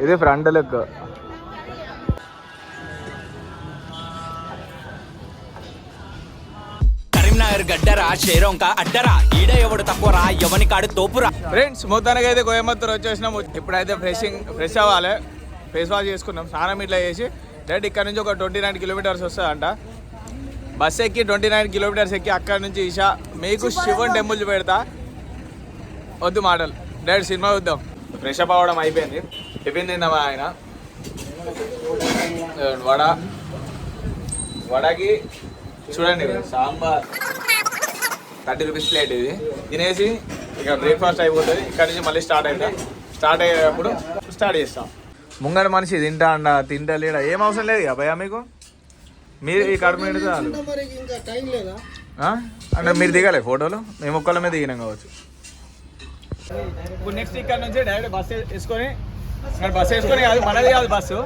ఇది front look. గడ్డరా షేరోంక అడ్డరా ఈడ ఎవడు తక్కువరా ఎవని కాడు తోపురా. ఫ్రెండ్స్ మొత్తానికి అయితే కోయంబత్తూర్ వచ్చేసినాం. ఇప్పుడైతే ఫ్రెష్ అవ్వాలి, ఫేస్ వాష్ చేసుకున్నాం, స్నానం ఇట్లా చేసి డైరెక్ట్ ఇక్కడ నుంచి ఒక 29 కిలోమీటర్స్ వస్తుందంట. బస్ ఎక్కి 29 కిలోమీటర్స్ ఎక్కి అక్కడ నుంచి ఈషా మీకు శివన్ టెంపుల్ పెడతా. వద్దు మాటలు, డైరెక్ట్ సినిమా చూద్దాం. ఫ్రెష్ అప్ అవ్వడం అయిపోయింది, టిఫిన్ తిందామా ఆయన. వడకి చూడండి సాంబార్ 30 రూపీస్ ప్లేట్. ఇది తినేసి ఇక బ్రేక్ఫాస్ట్ అయిపోతుంది. ఇక్కడ నుంచి మళ్ళీ స్టార్ట్ అయ్యేటప్పుడు స్టార్ట్ చేస్తాం. ముంగడ మనిషి తింటా తింటలేడా ఏం అవసరం లేదు ఇక భయ్యా మీకు. మీరు ఈ కడుపు నిండితే అంటే మీరు దిగాలి ఫోటోలు, మేము ఒక్కళ్ళ మీద దిగినాం కావచ్చు. ఇప్పుడు నెక్స్ట్ ఇక్కడ నుంచి డైరెక్ట్ బస్సు వేసుకొని కాదు, మనది కాదు బస్సు,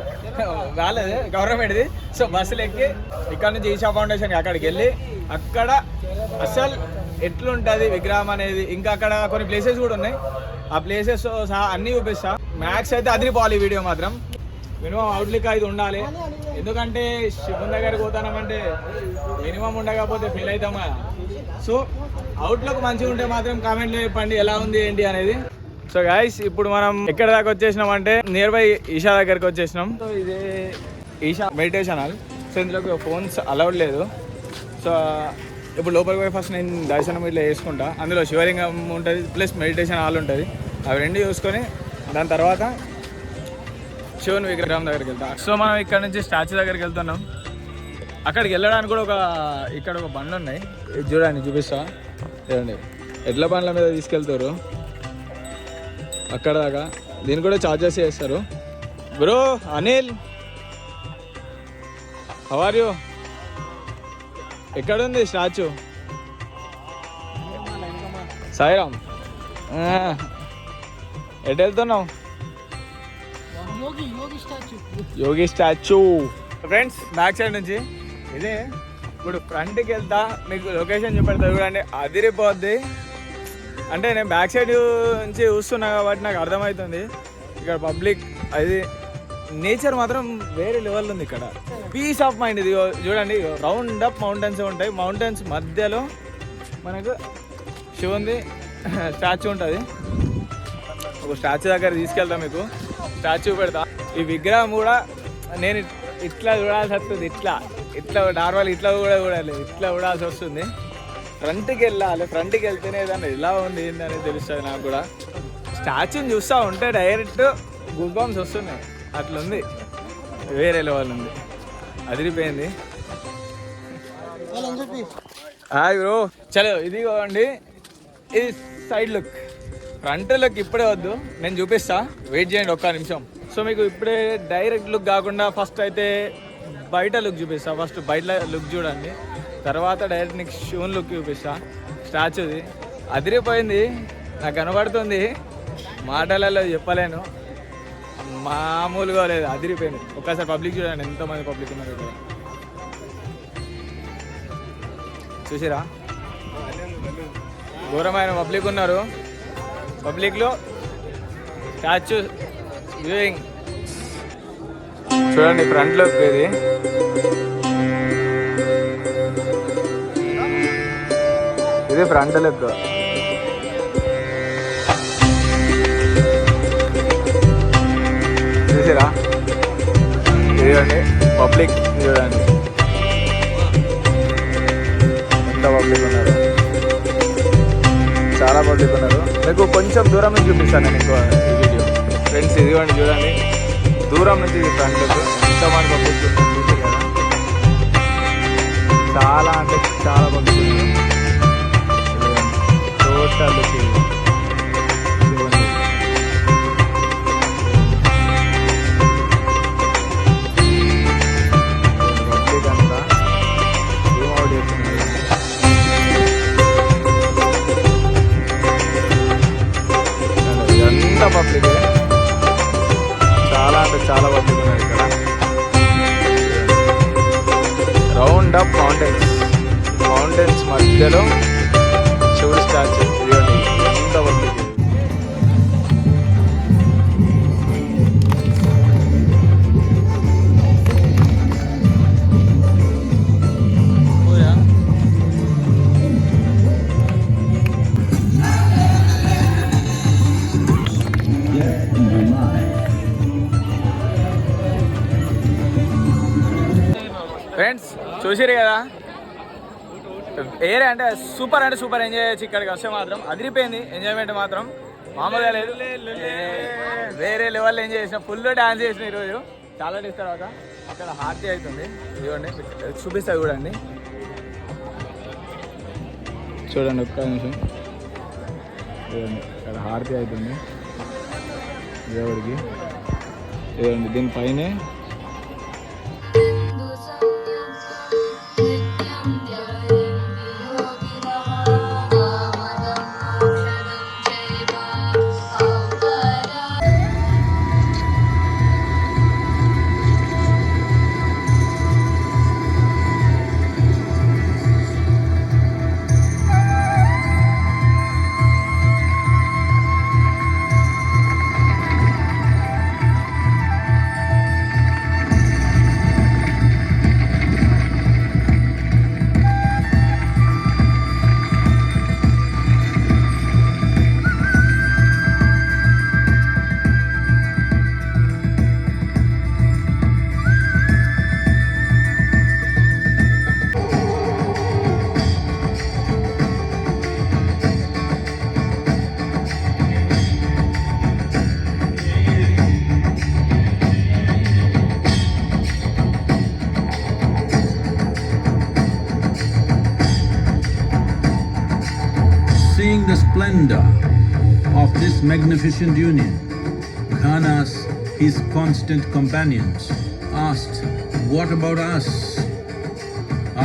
వాళ్ళది గవర్నమెంట్ది. సో బస్సులు ఎక్కి ఇక్కడ నుంచి ఈషా ఫౌండేషన్ అక్కడికి వెళ్ళి అక్కడ అసలు ఎట్లుంటుంది విగ్రహం అనేది, ఇంకా అక్కడ కొన్ని ప్లేసెస్ కూడా ఉన్నాయి. ఆ ప్లేసెస్ సహా అన్నీ చూపిస్తా. మ్యాక్స్ అయితే అదిరిపోవాలి వీడియో మాత్రం. మినిమం అవుట్లుక్ అయితే ఉండాలి, ఎందుకంటే శివుని దగ్గరికి పోతానంటే మినిమం ఉండకపోతే ఫీల్ అవుతాం కదా. సో అవుట్లుక్ మంచిగా ఉంటే మాత్రం కామెంట్లో చెప్పండి ఎలా ఉంది ఏంటి అనేది. సో గైస్ ఇప్పుడు మనం ఎక్కడ దాకా వచ్చేసినాం అంటే నియర్ బై ఈషా దగ్గరికి వచ్చేసినాం. సో ఇదే ఈషా మెడిటేషన్ హాల్. సో ఇందులోకి ఫోన్స్ అలౌడ్ లేదు. సో ఇప్పుడు లోపలికి పోయి ఫస్ట్ నేను దర్శనం ఇట్లా చేసుకుంటా. అందులో శివలింగం ఉంటుంది ప్లస్ మెడిటేషన్ హాల్ ఉంటుంది. అవి రెండు చూసుకొని దాని తర్వాత శివుని విగ్రహం దగ్గరికి వెళ్తాం. సో మనం ఇక్కడ నుంచి స్టాచ్యూ దగ్గరికి వెళ్తున్నాం. అక్కడికి వెళ్ళడానికి కూడా ఇక్కడ ఒక బండ్లు ఉన్నాయి, ఇది చూడండి చూపిస్తా. చూడండి ఎడ్ల బండ్ల మీద తీసుకెళ్తారు అక్కడ దాకా. దీన్ని కూడా ఛార్జెస్ చేస్తారు. Bro Anil, how are you? ఎక్కడుంది స్టాచ్యూ? సాయిరామ్, ఎటు వెళ్తున్నావు? Yogi statue. Friends back side నుంచి ఇదే. ఇప్పుడు ఫ్రంట్కి వెళ్తా, మీకు లొకేషన్ చూపెడతా చూడండి, అదిరిపోద్ది. అంటే నేను బ్యాక్ సైడ్ నుంచి చూస్తున్నా కాబట్టి నాకు అర్థమవుతుంది. ఇక్కడ పబ్లిక్ అది నేచర్ మాత్రం వేరే లెవెల్ ఉంది. ఇక్కడ పీస్ ఆఫ్ మైండ్. ఇది చూడండి, రౌండ్ అప్ మౌంటైన్స్ ఉంటాయి. మౌంటైన్స్ మధ్యలో మనకు శివుంది స్టాచ్యూ ఉంటుంది. ఒక స్టాచ్యూ దగ్గర తీసుకెళ్తాం, మీకు స్టాచ్యూ పెడతా. ఈ విగ్రహం కూడా నేను ఇట్లా చూడాల్సి వస్తుంది, ఇట్లా నార్మల్ ఇట్లా కూడా చూడాలి, ఇట్లా చూడాల్సి వస్తుంది. ఫ్రంట్కి వెళ్ళాలి, ఫ్రంట్కి వెళ్తేనే ఏదన్నా ఎలా ఉంది ఏంటనేది తెలుస్తుంది నాకు కూడా. స్టాచ్యూని చూస్తూ ఉంటే డైరెక్ట్ గూస్ బంప్స్ వస్తున్నాయి, అట్లుంది, వేరే లెవెల్ ఉంది, అదిరిపోయింది. హాయ్ బ్రో, చలో ఇదిగోండి, ఇది సైడ్ లుక్. ఫ్రంట్ లుక్ ఇప్పుడే వద్దు, నేను చూపిస్తా, వెయిట్ చేయండి ఒక్క నిమిషం. సో మీకు ఇప్పుడే డైరెక్ట్ లుక్ కాకుండా ఫస్ట్ అయితే బయట లుక్ చూపిస్తా. ఫస్ట్ బయట లుక్ చూడండి, తర్వాత డైరెక్ట్ నీకు షూన్ లుక్ చూపిస్తా. స్టాచ్యూది అదిరిపోయింది, నాకు కనబడుతుంది, మాటలలో చెప్పలేను, మామూలుగా లేదు, అదిరిపోయింది. ఒక్కసారి పబ్లిక్ చూడండి, ఎంతమంది పబ్లిక్ ఉన్నారు ఇక్కడ, చూసిరా, ఘోరమైన పబ్లిక్ ఉన్నారు. పబ్లిక్లో స్టాచ్యూ వ్యూయింగ్ చూడండి, ఫ్రంట్ లుక్ ఇది. ఇది ఫ్రంట్ లుక్. చూసిరా, ఇదిగోండి పబ్లిక్ చూడండి ఎంత పబ్లిక్ ఉన్నారు, చాలా పబ్లిక్ ఉన్నారు. మీకు కొంచెం దూరం నుంచి చూపిస్తాను నేను ఇంకో వీడియో. ఫ్రెండ్స్ ఇదిగోండి చూడండి, దూరం నుంచి ఇది ఫ్రంట్ లుక్, ఎంతమంది పబ్లిక్ చూసి కదా, చాలా అంటే చాలా పబ్లిక్ ఉన్నారు. టోటల్ లుక్ ఇది. పబ్లిక్ అంతా జూమ్ అవుట్ చేస్తున్నారు. ఎంత పబ్లిక్, చాలా అంటే చాలా పబ్లిక్ ఉన్నారు ఇక్కడ. రౌండ్ అప్ మౌంటైన్స్ మధ్యలో శివుడి స్టాచ్యూ, ఇదిగోండి ఎంత పబ్లిక్. చూసిరు కదా, ఏరే అంటే సూపర్ ఎంజాయ్ చేయొచ్చు. ఇక్కడికి వస్తే మాత్రం అదిరిపోయింది ఎంజాయ్మెంట్ మాత్రం మామూలుగా లేదు. వేరే లెవెల్లో ఎంజాయ్ చేసిన, ఫుల్ డాన్స్ చేసిన ఈరోజు. చాలా డేస్ తర్వాత అక్కడ హారతి అవుతుంది. ఇదిగోండి చూపిస్తా చూడండి, చూడండి ఒక్క నిమిషం. చూడండి ఇక్కడ హారతి అవుతుంది దేవుడికి. ఇదిగోండి దీనిపైనే Seeing the splendor of this magnificent union, Ghanas, his constant companions, asked, "What about us?"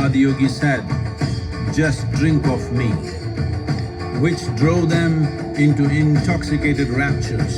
Adiyogi said, "Just drink of me," which drove them into intoxicated raptures.